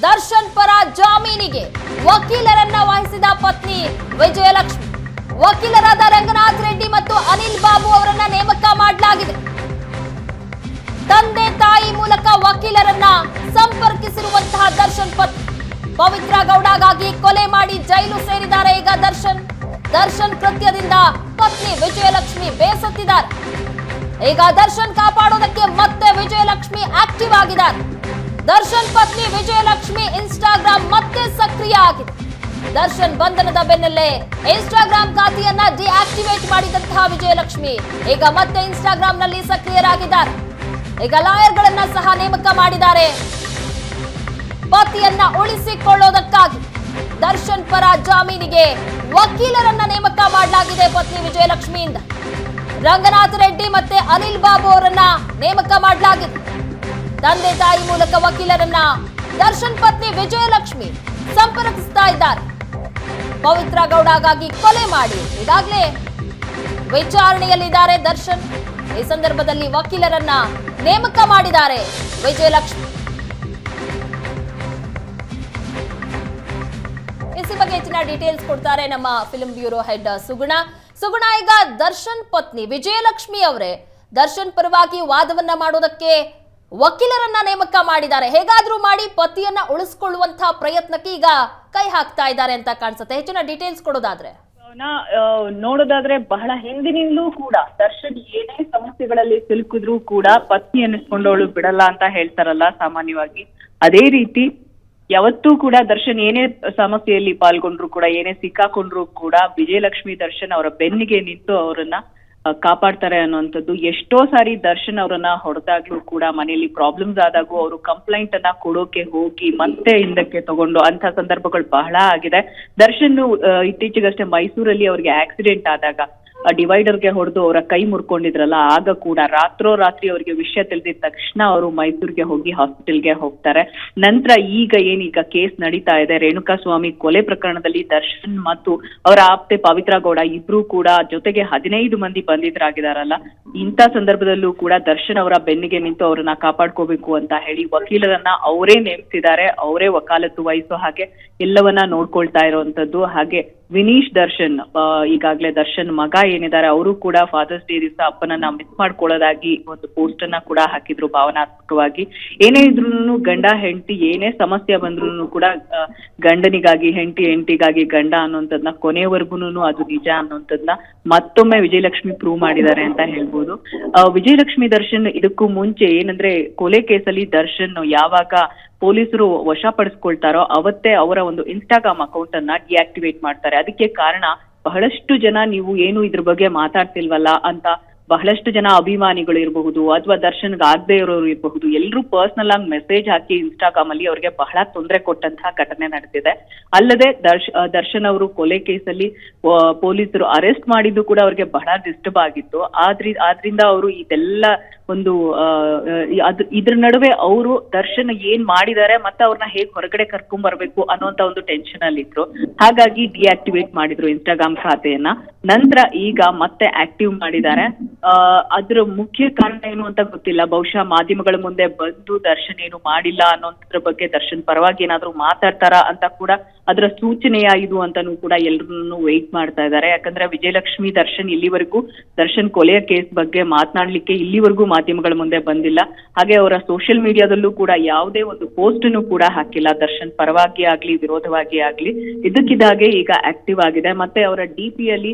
ದರ್ಶನ್ ಪರ ಜಾಮೀನಿಗೆ ವಕೀಲರನ್ನ ವಹಿಸಿದ ಪತ್ನಿ ವಿಜಯಲಕ್ಷ್ಮಿ. ವಕೀಲರಾದ ರಂಗನಾಥ್ ರೆಡ್ಡಿ ಮತ್ತು ಅನಿಲ್ ಬಾಬು ಅವರನ್ನ ನೇಮಕ ಮಾಡಲಾಗಿದೆ. ತಂದೆ ತಾಯಿ ಮೂಲಕ ವಕೀಲರನ್ನ ಸಂಪರ್ಕಿಸಿರುವಂತಹ ದರ್ಶನ್ ಪತ್ನಿ ಪವಿತ್ರ ಗೌಡಗಾಗಿ ಕೊಲೆ ಮಾಡಿ ಜೈಲು ಸೇರಿದ್ದಾರೆ. ಈಗ ದರ್ಶನ್ ಕೃತ್ಯದಿಂದ ಪತ್ನಿ ವಿಜಯಲಕ್ಷ್ಮಿ ಬೇಸತ್ತಿದ್ದಾರೆ. ಈಗ ದರ್ಶನ್ ಕಾಪಾಡೋದಕ್ಕೆ ಮತ್ತೆ ವಿಜಯಲಕ್ಷ್ಮಿ ಆಕ್ಟಿವ್ ಆಗಿದ್ದಾರೆ. ದರ್ಶನ್ ಪತ್ನಿ ವಿಜಯಲಕ್ಷ್ಮಿ ಇನ್ಸ್ಟಾಗ್ರಾಮ್ ಮತ್ತೆ ಸಕ್ರಿಯ ಆಗಿದೆ. ದರ್ಶನ್ ಬಂಧನದ ಬೆನ್ನಲ್ಲೇ ಇನ್ಸ್ಟಾಗ್ರಾಮ್ ಖಾತೆಯನ್ನ ಡಿಆಕ್ಟಿವೇಟ್ ಮಾಡಿದಂತಹ ವಿಜಯಲಕ್ಷ್ಮಿ ಈಗ ಮತ್ತೆ ಇನ್ಸ್ಟಾಗ್ರಾಮ್ ನಲ್ಲಿ ಸಕ್ರಿಯರಾಗಿದ್ದಾರೆ. ಈಗ ಲಾಯರ್ಗಳನ್ನ ಸಹ ನೇಮಕ ಮಾಡಿದ್ದಾರೆ. ಪತಿಯನ್ನ ಉಳಿಸಿಕೊಳ್ಳೋದಕ್ಕಾಗಿ ದರ್ಶನ್ ಪರ ಜಾಮೀನಿಗೆ ವಕೀಲರನ್ನ ನೇಮಕ ಮಾಡಲಾಗಿದೆ. ಪತ್ನಿ ವಿಜಯಲಕ್ಷ್ಮಿಯಿಂದ ರಂಗನಾಥ್ ರೆಡ್ಡಿ ಮತ್ತೆ ಅನಿಲ್ ಬಾಬು ಅವರನ್ನ ನೇಮಕ ಮಾಡಲಾಗಿದೆ. ತಂದೆ ತಾಯಿ ಮೂಲಕ ವಕೀಲರನ್ನ ದರ್ಶನ್ ಪತ್ನಿ ವಿಜಯಲಕ್ಷ್ಮಿ ಸಂಪರ್ಕಿಸ್ತಾ ಇದ್ದಾರೆ. ಪವಿತ್ರ ಗೌಡಗಾಗಿ ಕೊಲೆ ಮಾಡಿ ಈಗಾಗಲೇ ವಿಚಾರಣೆಯಲ್ಲಿದ್ದಾರೆ ದರ್ಶನ್. ಈ ಸಂದರ್ಭದಲ್ಲಿ ವಕೀಲರನ್ನ ನೇಮಕ ಮಾಡಿದ್ದಾರೆ ವಿಜಯಲಕ್ಷ್ಮಿ. ಇಸಿ ಬಗ್ಗೆ ಹೆಚ್ಚಿನ ಡೀಟೇಲ್ಸ್ ಕೊಡ್ತಾರೆ ನಮ್ಮ ಫಿಲ್ಮ್ ಬ್ಯೂರೋ ಹೆಡ್ ಸುಗುಣ. ಈಗ ದರ್ಶನ್ ಪತ್ನಿ ವಿಜಯಲಕ್ಷ್ಮಿ ಅವರೇ ದರ್ಶನ್ ಪರವಾಗಿ ವಾದವನ್ನ ಮಾಡೋದಕ್ಕೆ ವಕೀಲರನ್ನ ನೇಮಕ ಮಾಡಿದ್ದಾರೆ. ಹೇಗಾದ್ರೂ ಮಾಡಿ ಪತಿಯನ್ನ ಉಳಿಸಿಕೊಳ್ಳುವಂತಹ ಪ್ರಯತ್ನಕ್ಕೆ ಈಗ ಕೈ ಹಾಕ್ತಾ ಇದ್ದಾರೆ ಅಂತ ಕಾಣಿಸುತ್ತೆ. ಹೆಚ್ಚಿನ ಡೀಟೇಲ್ಸ್ ಕೊಡೋದಾದ್ರೆ ನೋಡೋದಾದ್ರೆ ಬಹಳ ಹಿಂದಿನಿಂದಲೂ ಕೂಡ ದರ್ಶನ್ ಏನೇ ಸಮಸ್ಯೆಗಳಲ್ಲಿ ಸಿಲುಕಿದ್ರು ಕೂಡ ಪತ್ನಿ ಅನ್ನಿಸ್ಕೊಂಡವಳು ಬಿಡಲ್ಲ ಅಂತ ಹೇಳ್ತಾರಲ್ಲ ಸಾಮಾನ್ಯವಾಗಿ, ಅದೇ ರೀತಿ ಯಾವತ್ತೂ ಕೂಡ ದರ್ಶನ್ ಏನೇ ಸಮಸ್ಯೆಯಲ್ಲಿ ಪಾಲ್ಗೊಂಡ್ರು ಕೂಡ ಏನೇ ಸಿಕ್ಕಾಕೊಂಡ್ರು ಕೂಡ ವಿಜಯಲಕ್ಷ್ಮಿ ದರ್ಶನ್ ಅವರ ಬೆನ್ನಿಗೆ ನಿಂತು ಅವರನ್ನ ಕಾಪಾಡ್ತಾರೆ ಅನ್ನುವಂಥದ್ದು. ಎಷ್ಟೋ ಸಾರಿ ದರ್ಶನ್ ಅವರನ್ನ ಹೊಡೆದಾಗ್ಲೂ ಕೂಡ ಮನೆಯಲ್ಲಿ ಪ್ರಾಬ್ಲಮ್ಸ್ ಆದಾಗೂ ಅವರು ಕಂಪ್ಲೇಂಟ್ ಅನ್ನ ಕೊಡೋಕೆ ಹೋಗಿ ಮತ್ತೆ ಹಿಂದಕ್ಕೆ ತಗೊಂಡು ಅಂತ ಸಂದರ್ಭಗಳು ಬಹಳ ಆಗಿದೆ. ದರ್ಶನ್ ಇತ್ತೀಚೆಗಷ್ಟೇ ಮೈಸೂರಲ್ಲಿ ಅವ್ರಿಗೆ ಆಕ್ಸಿಡೆಂಟ್ ಆದಾಗ ಡಿವೈಡರ್ಗೆ ಹೊಡೆದು ಅವರ ಕೈ ಮುರ್ಕೊಂಡಿದ್ರಲ್ಲ, ಆಗ ಕೂಡ ರಾತ್ರೋರಾತ್ರಿ ಅವರಿಗೆ ವಿಷಯ ತಿಳಿದಿದ ತಕ್ಷಣ ಅವರು ಮೈಸೂರಿಗೆ ಹೋಗಿ ಹಾಸ್ಪಿಟಲ್ಗೆ ಹೋಗ್ತಾರೆ. ನಂತರ ಈಗ ಕೇಸ್ ನಡೀತಾ ಇದೆ ರೇಣುಕಾಸ್ವಾಮಿ ಕೊಲೆ ಪ್ರಕರಣದಲ್ಲಿ ದರ್ಶನ್ ಮತ್ತು ಅವರ ಆಪ್ತೆ ಪವಿತ್ರ ಗೌಡ ಇಬ್ರು ಕೂಡ ಜೊತೆಗೆ 15 ಮಂದಿ ಬಂಧಿತರಾಗಿದಾರಲ್ಲ. ಇಂಥ ಸಂದರ್ಭದಲ್ಲೂ ಕೂಡ ದರ್ಶನ್ ಅವರ ಬೆನ್ನಿಗೆ ನಿಂತು ಅವರನ್ನ ಕಾಪಾಡ್ಕೋಬೇಕು ಅಂತ ಹೇಳಿ ವಕೀಲರನ್ನ ಅವರೇ ನೇಮಿಸಿದ್ದಾರೆ. ಅವರೇ ವಕಾಲತ್ತು ವಹಿಸೋ ಹಾಗೆ ಎಲ್ಲವನ್ನ ನೋಡ್ಕೊಳ್ತಾ ಇರುವಂತದ್ದು. ಹಾಗೆ ವಿನೀಶ್ ದರ್ಶನ್ ಈಗಾಗಲೇ ದರ್ಶನ್ ಮಗ ಏನಿದ್ದಾರೆ ಅವರು ಕೂಡ ಫಾದರ್ಸ್ ಡೇ ದಿವಸ ಅಪ್ಪನನ್ನ ಮಿಸ್ ಮಾಡ್ಕೊಳ್ಳೋದಾಗಿ ಒಂದು ಪೋಸ್ಟ್ ಅನ್ನ ಕೂಡ ಹಾಕಿದ್ರು ಭಾವನಾತ್ಮಕವಾಗಿ. ಏನೇ ಇದ್ರು ಗಂಡ ಹೆಂಡತಿ ಏನೇ ಸಮಸ್ಯೆ ಬಂದ್ರು ಕೂಡ ಗಂಡನಿಗಾಗಿ ಹೆಂಡತಿಗಾಗಿ ಗಂಡ ಅನ್ನುವಂಥದ್ನ ಕೊನೆಯವರೆಗೂ ಅದು ನಿಜ ಅನ್ನುವಂಥದ್ನ ಮತ್ತೊಮ್ಮೆ ವಿಜಯಲಕ್ಷ್ಮಿ ಪ್ರೂವ್ ಮಾಡಿದ್ದಾರೆ ಅಂತ ಹೇಳ್ಬೋದು. ವಿಜಯಲಕ್ಷ್ಮಿ ದರ್ಶನ್ ಇದಕ್ಕೂ ಮುಂಚೆ ಏನಂದ್ರೆ ಕೊಲೆ ಕೇಸಲ್ಲಿ ದರ್ಶನ್ ಯಾವಾಗ ಪೊಲೀಸರು ವಶಪಡಿಸ್ಕೊಳ್ತಾರೋ ಅವತ್ತೇ ಅವರ ಒಂದು ಇನ್ಸ್ಟಾಗ್ರಾಮ್ ಅಕೌಂಟ್ ಅನ್ನ ಡಿಆಕ್ಟಿವೇಟ್ ಮಾಡ್ತಾರೆ. ಅದಕ್ಕೆ ಕಾರಣ ಬಹಳಷ್ಟು ಜನ ನೀವು ಏನು ಇದ್ರ ಬಗ್ಗೆ ಮಾತಾಡ್ತಿಲ್ವಲ್ಲ ಅಂತ ಬಹಳಷ್ಟು ಜನ ಅಭಿಮಾನಿಗಳು ಇರಬಹುದು ಅಥವಾ ದರ್ಶನ್ಗೆ ಆಗದೆ ಇರೋರು ಇರಬಹುದು, ಎಲ್ಲರೂ ಪರ್ಸನಲ್ ಆಗಿ ಮೆಸೇಜ್ ಹಾಕಿ ಇನ್ಸ್ಟಾಗ್ರಾಮ್ ಅಲ್ಲಿ ಅವ್ರಿಗೆ ಬಹಳ ತೊಂದರೆ ಕೊಟ್ಟಂತಹ ಘಟನೆ ನಡೆದಿದೆ. ಅಲ್ಲದೆ ದರ್ಶನ್ ಅವರು ಕೊಲೆ ಕೇಸಲ್ಲಿ ಪೊಲೀಸರು ಅರೆಸ್ಟ್ ಮಾಡಿದ್ದು ಕೂಡ ಅವ್ರಿಗೆ ಬಹಳ ಡಿಸ್ಟರ್ಬ್ ಆಗಿತ್ತು. ಆದ್ರಿಂದ ಅವರು ಇದೆಲ್ಲ ಒಂದು ಇದ್ರ ನಡುವೆ ಅವರು ದರ್ಶನ್ ಏನ್ ಮಾಡಿದ್ದಾರೆ ಮತ್ತೆ ಅವ್ರನ್ನ ಹೇಗ್ ಹೊರಗಡೆ ಕರ್ಕೊಂಡ್ ಬರ್ಬೇಕು ಅನ್ನೋಂತ ಒಂದು ಟೆನ್ಷನ್ ಅಲ್ಲಿ ಇದ್ರು. ಹಾಗಾಗಿ ಡಿಆಕ್ಟಿವೇಟ್ ಮಾಡಿದ್ರು ಇನ್ಸ್ಟಾಗ್ರಾಮ್ ಖಾತೆಯನ್ನ. ನಂತರ ಈಗ ಮತ್ತೆ ಆಕ್ಟಿವ್ ಮಾಡಿದ್ದಾರೆ. ಅದ್ರ ಮುಖ್ಯ ಕಾರಣ ಏನು ಅಂತ ಗೊತ್ತಿಲ್ಲ. ಬಹುಶಃ ಮಾಧ್ಯಮಗಳ ಮುಂದೆ ಬಂದು ದರ್ಶನ್ ಏನು ಮಾಡಿಲ್ಲ ಅನ್ನೋದ್ರ ಬಗ್ಗೆ ದರ್ಶನ್ ಪರವಾಗಿ ಏನಾದ್ರು ಮಾತಾಡ್ತಾರಾ ಅಂತ ಕೂಡ ಅದರ ಸೂಚನೆಯ ಇದು ಅಂತಾನೂ ಕೂಡ ಎಲ್ರೂ ವೆಯ್ಟ್ ಮಾಡ್ತಾ ಇದ್ದಾರೆ. ಯಾಕಂದ್ರೆ ವಿಜಯಲಕ್ಷ್ಮಿ ದರ್ಶನ್ ಇಲ್ಲಿವರೆಗೂ ದರ್ಶನ್ ಕೊಲೆಯ ಕೇಸ್ ಬಗ್ಗೆ ಮಾತನಾಡ್ಲಿಕ್ಕೆ ಇಲ್ಲಿವರೆಗೂ ಮಾಧ್ಯಮಗಳ ಮುಂದೆ ಬಂದಿಲ್ಲ. ಹಾಗೆ ಅವರ ಸೋಷಿಯಲ್ ಮೀಡಿಯಾದಲ್ಲೂ ಕೂಡ ಯಾವುದೇ ಒಂದು ಪೋಸ್ಟ್ ಅನ್ನು ಕೂಡ ಹಾಕಿಲ್ಲ ದರ್ಶನ್ ಪರವಾಗಿ ಆಗ್ಲಿ ವಿರೋಧವಾಗಿ ಆಗ್ಲಿ. ಇದಕ್ಕಿದ್ದಾಗೆ ಈಗ ಆಕ್ಟಿವ್ ಆಗಿದೆ. ಮತ್ತೆ ಅವರ ಡಿಪಿಯಲ್ಲಿ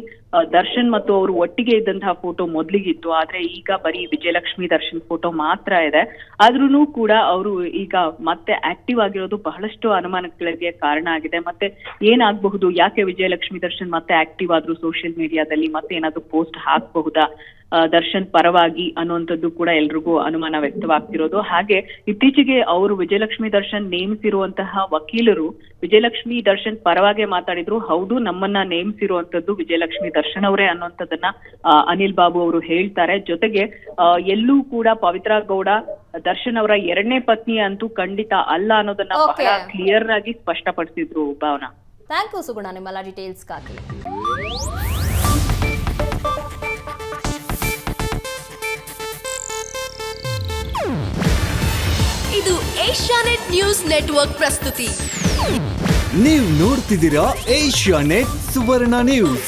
ದರ್ಶನ್ ಮತ್ತು ಅವರು ಒಟ್ಟಿಗೆ ಇದ್ದಂತಹ ಫೋಟೋ ಮೊದ್ಲಿಗಿತ್ತು, ಆದ್ರೆ ಈಗ ಬರೀ ವಿಜಯಲಕ್ಷ್ಮಿ ದರ್ಶನ್ ಫೋಟೋ ಮಾತ್ರ ಇದೆ. ಆದ್ರೂ ಕೂಡ ಅವರು ಈಗ ಮತ್ತೆ ಆಕ್ಟಿವ್ ಆಗಿರೋದು ಬಹಳಷ್ಟು ಅನುಮಾನಗಳಿಗೆ ಕಾರಣ ಆಗಿದೆ. ಮತ್ತೆ ಏನಾಗಬಹುದು, ಯಾಕೆ ವಿಜಯಲಕ್ಷ್ಮಿ ದರ್ಶನ್ ಮತ್ತೆ ಆಕ್ಟಿವ್ ಆದ್ರು ಸೋಷಿಯಲ್ ಮೀಡಿಯಾದಲ್ಲಿ, ಮತ್ತೆ ಏನಾದ್ರು ಪೋಸ್ಟ್ ಹಾಕಬಹುದಾ ದರ್ಶನ್ ಪರವಾಗಿ ಅನ್ನುವಂಥದ್ದು ಕೂಡ ಎಲ್ರಿಗೂ ಅನುಮಾನ ವ್ಯಕ್ತವಾಗ್ತಿರೋದು. ಹಾಗೆ ಇತ್ತೀಚೆಗೆ ಅವರು ವಿಜಯಲಕ್ಷ್ಮಿ ದರ್ಶನ್ ನೇಮಿಸಿರುವಂತಹ ವಕೀಲರು ವಿಜಯಲಕ್ಷ್ಮಿ ದರ್ಶನ್ ಪರವಾಗಿ ಮಾತಾಡಿದ್ರು. ಹೌದು, ನಮ್ಮನ್ನ ನೇಮಿಸಿರುವಂತದ್ದು ವಿಜಯಲಕ್ಷ್ಮಿ ದರ್ಶನ್ ಅವರೇ ಅನ್ನುವಂಥದ್ದನ್ನ ಅನಿಲ್ ಬಾಬು ಅವರು ಹೇಳ್ತಾರೆ. ಜೊತೆಗೆ ಎಲ್ಲೂ ಕೂಡ ಪವಿತ್ರ ಗೌಡ ದರ್ಶನ್ ಅವರ ಎರಡನೇ ಪತ್ನಿ ಅಂತೂ ಖಂಡಿತ ಅಲ್ಲ ಅನ್ನೋದನ್ನ ಬಹಳ ಕ್ಲಿಯರ್ ಆಗಿ ಸ್ಪಷ್ಟಪಡಿಸಿದ್ರು ಭಾವನಾ. ಥ್ಯಾಂಕ್ ಯು ಸುಗುಣ ನಿಮ್ಮೆಲ್ಲ ಡೀಟೇಲ್ಸ್ಗಾಗಿ. ಇದು ಏಷ್ಯಾನೆಟ್ ನ್ಯೂಸ್ ನೆಟ್ವರ್ಕ್ ಪ್ರಸ್ತುತಿ. ನೀವು ನೋಡ್ತಿದ್ದೀರಾ ಏಷ್ಯಾನೆಟ್ ಸುವರ್ಣ ನ್ಯೂಸ್.